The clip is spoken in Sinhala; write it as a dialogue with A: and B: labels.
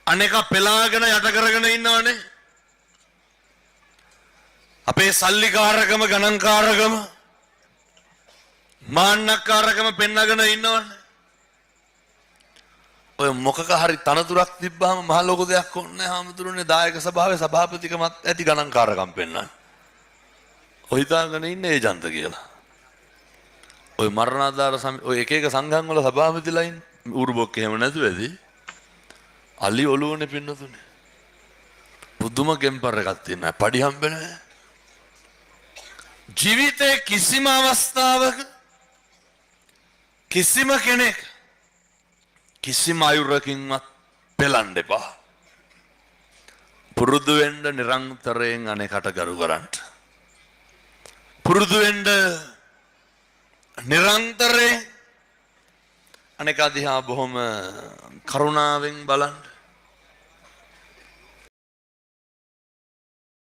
A: අනේක පෙලාගෙන යට කරගෙන ඉන්නවනේ. අපේ සල්ලිකාරකම ගණන්කාරකම මාන්නකාරකම පෙන්නගෙන ඉන්නවනේ. ඔය මොකක හරි තනතුරක් තිබ්බහම මහ ලොකු දෙයක් ඕනේ නැහැ හාමුදුරනේ. දායක සභාවේ සභාපතිකමත් ඇති ගණන්කාරකම් පෙන්නන්න. ඔය හිතාගෙන ඉන්නේ ඒජන්ත කියලා. ඔය මරණාධාර ඔය එක එක සංඝම් වල සභාපතිලා ඉන්නේ. උරුබොක් එහෙම නැතුව ඇති. අලි ඔළුවනේ පින්නතුනේ. පුදුම ගෙම්පර් එකක් තියෙනවා. පඩි හම්බෙන්නේ. ජීවිතේ කිසිම අවස්ථාවක කිසිම කෙනෙක් කිසිම අයුරකින්වත් පෙලන්න එපා. පුරුදු වෙන්න නිරන්තරයෙන් අනේකට ගරු කරන්න. පුරුදු වෙන්න නිරන්තරයෙන් අනේක දිහා බොහොම කරුණාවෙන් බලන්න.